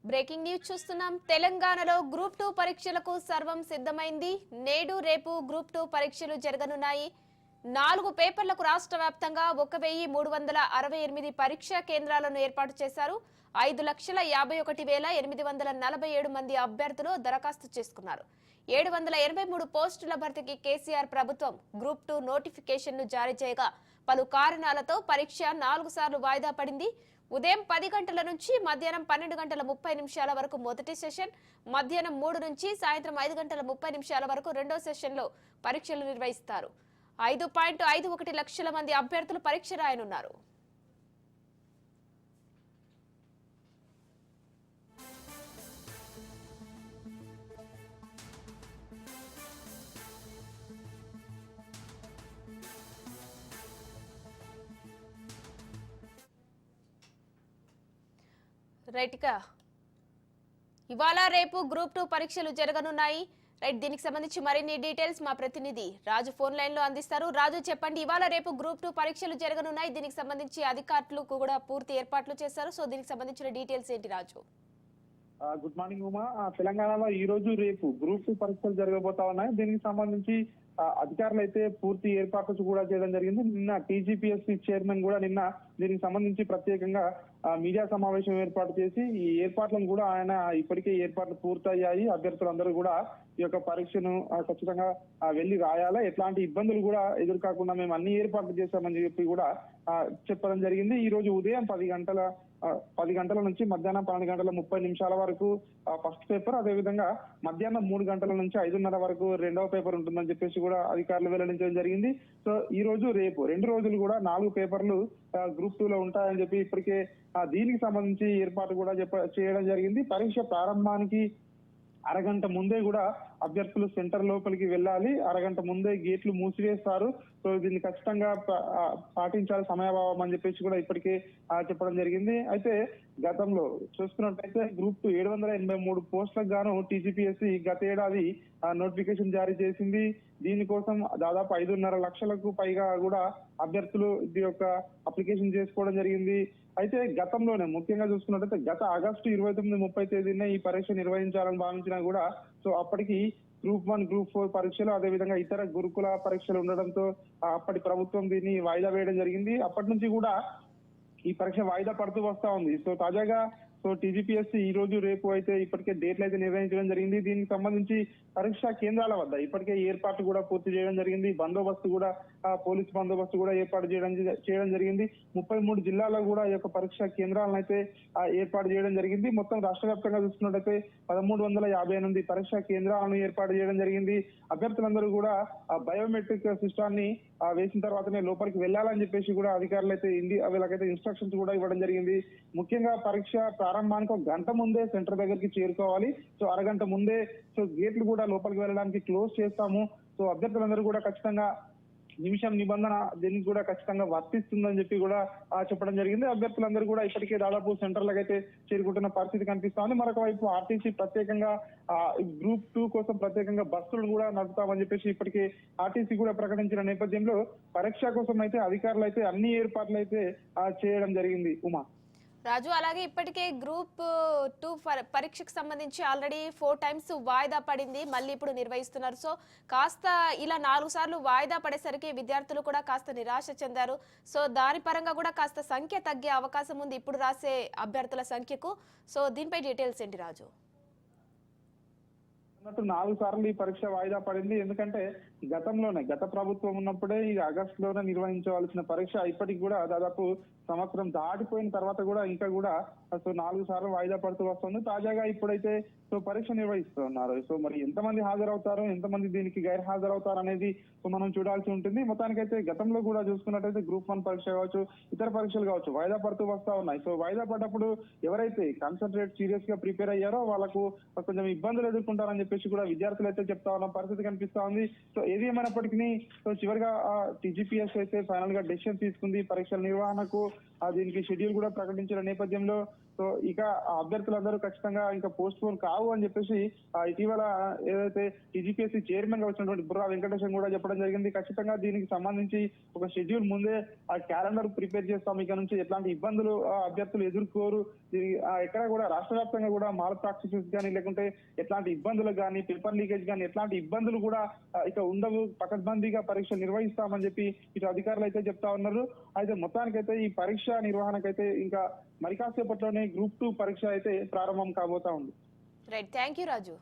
Breaking news చూస్తున్నాం. తెలంగాణలో group 2 పరీక్షలకు సర్వం సిద్ధమైంది. నేడు రేపు గ్రూప్ 2 పరీక్షలు జరగనున్నాయి. 4 పేపర్లకు రాష్ట్ర వ్యాప్తంగా 1368 పరీక్షా కేంద్రాలను ఏర్పాటు చేశారు. 5,51,847 మంది అభ్యర్థులు దరఖాస్తు చేసుకున్నారు. 783 పోస్టుల భర్తీకి కేసీఆర్ ప్రభుత్వం గ్రూప్ 2 నోటిఫికేషన్ను జారీ చేయగా పలు కారణాలతో పరీక్ష 4 సార్లు వాయిదా పడింది. ఉదయం 10 గంటల నుంచి మధ్యాహ్నం 12:30 వరకు మొదటి సెషన్, మధ్యాహ్నం 3 నుంచి సాయంత్రం 5:30 వరకు రెండో సెషన్లో పరీక్షలు నిర్వహిస్తారు. 5.51 లక్షల మంది అభ్యర్థులు పరీక్ష రాయనున్నారు. రైట్గా ఇవాళ రేపు గ్రూప్ 2 పరీక్షలు జరగనున్నాయి. రైట్, దీనికి సంబంధించి మరిన్ని డీటెయిల్స్ మా ప్రతినిధి రాజు ఫోన్ లైన్ లో అందిస్తారు. రాజు, చెప్పండి, ఇవాళ రేపు గ్రూప్ 2 పరీక్షలు జరగనున్నాయి. దీనికి సంబంధించి అధికారులు కూడా పూర్తి ఏర్పాట్లు చేశారు. సో దీనికి సంబంధించిన డీటెయిల్స్ ఏంటి రాజు? Good morning Uma. తెలంగాణలో ఈ రోజు రేపు గ్రూప్ 2 పరీక్షలు జరగబోతా ఉన్నాయి. దీనికి సంబంధించి అధికారులు అయితే పూర్తి ఏర్పాట్లు కూడా చేయడం జరిగింది. నిన్న టీజీపీఎస్సీ చైర్మన్ కూడా నిన్న దీనికి సంబంధించి ప్రత్యేకంగా మీడియా సమావేశం ఏర్పాటు చేసి ఈ ఏర్పాట్లను కూడా ఆయన ఇప్పటికే ఏర్పాట్లు పూర్తయ్యాయి, అభ్యర్థులందరూ కూడా ఈ యొక్క పరీక్షను ఖచ్చితంగా వెళ్లి రాయాలా, ఎట్లాంటి ఇబ్బందులు కూడా ఎదురుకాకుండా మేము అన్ని ఏర్పాట్లు చేశామని చెప్పి కూడా చెప్పడం జరిగింది. ఈ రోజు ఉదయం 10 గంటల నుంచి మధ్యాహ్నం 12:30 వరకు ఫస్ట్ పేపర్, అదేవిధంగా మధ్యాహ్నం 3 గంటల నుంచి 5:30 వరకు రెండవ పేపర్ ఉంటుందని చెప్పేసి కూడా అధికారులు వెల్లడించడం జరిగింది. సో ఈ రోజు రేపు 2 రోజులు కూడా 4 పేపర్లు గ్రూప్ 2 లో ఉంటాయని చెప్పి ఇప్పటికే దీనికి సంబంధించి ఏర్పాటు కూడా చేయడం జరిగింది. పరీక్ష ప్రారంభానికి అరగంట ముందే కూడా అభ్యర్థులు సెంటర్ లోపలికి వెళ్ళాలి. అరగంట ముందే గేట్లు మూసివేస్తారు. సో దీన్ని ఖచ్చితంగా పాటించాలి సమయాభావం అని చెప్పేసి కూడా ఇప్పటికే చెప్పడం జరిగింది. అయితే గతంలో చూసుకున్నట్లయితే గ్రూప్ 2 783 పోస్టులకు గాను టీజీపీఎస్సీ గత ఏడాది నోటిఫికేషన్ జారీ చేసింది. దీనికోసం దాదాపు 5.5 లక్షలకు పైగా కూడా అభ్యర్థులు ఇది యొక్క అప్లికేషన్ చేసుకోవడం జరిగింది. అయితే గతంలోనే ముఖ్యంగా చూసుకున్నట్లయితే గత ఆగస్టు 29-30 తేదీనే ఈ పరీక్ష నిర్వహించాలని భావించినా కూడా సో అప్పటికి గ్రూప్ 1, గ్రూప్ 4 పరీక్షలు, అదేవిధంగా ఇతర గురుకుల పరీక్షలు ఉండడంతో అప్పటి ప్రభుత్వం దీన్ని వాయిదా వేయడం జరిగింది. అప్పటి నుంచి కూడా ఈ పరీక్ష వాయిదా పడుతూ వస్తా ఉంది. సో తాజాగా టీజీపీఎస్సీ ఈ రోజు రేపు అయితే ఇప్పటికే డేట్లు అయితే నిర్వహించడం జరిగింది. దీనికి సంబంధించి పరీక్షా కేంద్రాల వద్ద ఇప్పటికే ఏర్పాట్లు కూడా పూర్తి చేయడం జరిగింది. బందోబస్తు కూడా పోలీస్ బందోబస్తు కూడా ఏర్పాటు చేయడం జరిగింది. 33 జిల్లాల్లో కూడా ఈ యొక్క పరీక్షా కేంద్రాలను అయితే ఏర్పాటు చేయడం జరిగింది. మొత్తం రాష్ట్ర వ్యాప్తంగా చూసుకున్నట్టయితే 1358 పరీక్షా కేంద్రాలను ఏర్పాటు చేయడం జరిగింది. అభ్యర్థులందరూ కూడా బయోమెట్రిక్ సిస్టాన్ని వేసిన తర్వాతనే లోపలికి వెళ్లాలని చెప్పేసి కూడా అధికారులు అయితే వీళ్ళకైతే ఇన్స్ట్రక్షన్స్ కూడా ఇవ్వడం జరిగింది. ముఖ్యంగా పరీక్ష ప్రారంభానికి 1 గంట ముందే సెంటర్ దగ్గరికి చేరుకోవాలి. సో అరగంట ముందే గేట్లు కూడా లోపలికి వెళ్ళడానికి క్లోజ్ చేస్తాము. సో అభ్యర్థులందరూ కూడా ఖచ్చితంగా నిమిషం నిబంధన దీనికి కూడా ఖచ్చితంగా వర్తిస్తుందని చెప్పి కూడా చెప్పడం జరిగింది. అభ్యర్థులందరూ కూడా ఇప్పటికే దాదాపు సెంటర్లకు అయితే చేరుకుంటున్న పరిస్థితి కనిపిస్తా ఉంది. మరొక వైపు ఆర్టీసీ ప్రత్యేకంగా గ్రూప్ 2 కోసం ప్రత్యేకంగా బస్సులను కూడా నడుపుతామని చెప్పేసి ఇప్పటికే ఆర్టీసీ కూడా ప్రకటించిన నేపథ్యంలో పరీక్ష కోసం అయితే అధికారులు అయితే అన్ని ఏర్పాట్లు అయితే చేయడం జరిగింది. ఉమా రాజు, అలాగే ఇప్పటికే గ్రూప్ 2 పరీక్షకు సంబంధించి ఆల్రెడీ 4 టైమ్స్ వాయిదా పడింది, మళ్ళీ ఇప్పుడు నిర్వహిస్తున్నారు. సో కాస్త ఇలా 4 సార్లు వాయిదా పడేసరికి విద్యార్థులు కూడా కాస్త నిరాశ చెందారు. సో దాని పరంగా కూడా కాస్త సంఖ్య తగ్గే అవకాశం ఉంది ఇప్పుడు రాసే అభ్యర్థుల సంఖ్యకు. సో దీనిపై డీటెయిల్స్ ఏంటి రాజు? అన్నట్టు 4 సార్లు ఈ పరీక్ష వాయిదా పడింది. ఎందుకంటే గత ప్రభుత్వం ఉన్నప్పుడే ఈ ఆగస్టులోనే నిర్వహించవలసిన పరీక్ష ఇప్పటికి కూడా దాదాపు సంవత్సరం దాటిపోయిన తర్వాత కూడా ఇంకా కూడా 4 సార్లు వాయిదా పడుతూ వస్తుంది. తాజాగా ఇప్పుడైతే పరీక్ష నిర్వహిస్తున్నారు. సో మరి ఎంతమంది హాజరవుతారో, ఎంతమంది దీనికి గైర్ హాజరవుతారు అనేది మనం చూడాల్సి ఉంటుంది. మొత్తానికైతే గతంలో కూడా చూసుకున్నట్టయితే గ్రూప్ 1 పరీక్ష కావచ్చు, ఇతర పరీక్షలు కావచ్చు వాయిదా పడుతూ వస్తా ఉన్నాయి. సో వాయిదా పడ్డప్పుడు ఎవరైతే కాన్సన్ట్రేట్ సీరియస్ గా ప్రిపేర్ అయ్యారో వాళ్ళకు కొంచెం ఇబ్బందులు ఎదుర్కొంటారని చెప్పేసి కూడా విద్యార్థులు అయితే చెప్తా ఉన్న పరిస్థితి కనిపిస్తా ఉంది. సో ఏది ఏమైనప్పటికీ చివరిగా టీజీపీఎస్ అయితే ఫైనల్ గా డెసిషన్ తీసుకుంది. పరీక్షల నిర్వహణకు దీనికి షెడ్యూల్ కూడా ప్రకటించిన నేపథ్యంలో సో ఇక అభ్యర్థులందరూ ఖచ్చితంగా ఇంకా పోస్ట్ పోన్ కావు అని చెప్పేసి ఇటీవల ఏదైతే టీజీపీఎస్సీ చైర్మన్ గా వచ్చినటువంటి బుర్రా వెంకటేశం కూడా చెప్పడం జరిగింది. ఖచ్చితంగా దీనికి సంబంధించి ఒక షెడ్యూల్ ముందే ఆ క్యాలెండర్ ప్రిపేర్ చేస్తాం, ఇక నుంచి ఎట్లాంటి ఇబ్బందులు అభ్యర్థులు ఎదుర్కోరు, ఎక్కడ కూడా రాష్ట్ర వ్యాప్తంగా కూడా మాల్ ప్రాక్టీసెస్ కానీ లేకుంటే ఎట్లాంటి ఇబ్బందులు కానీ పేపర్ లీకేజ్ కానీ ఎట్లాంటి ఇబ్బందులు కూడా ఇక ఉండవు, పకడ్బందీగా పరీక్ష నిర్వహిస్తామని చెప్పి ఇటు అధికారులు అయితే చెప్తా ఉన్నారు. అయితే మొత్తానికైతే ఈ పరీక్ష నిర్వహణకైతే ఇంకా మరి కాసేపట్లోనే గ్రూప్ 2 పరీక్ష అయితే ప్రారంభం కాబోతా ఉంది. Right, thank you Raju.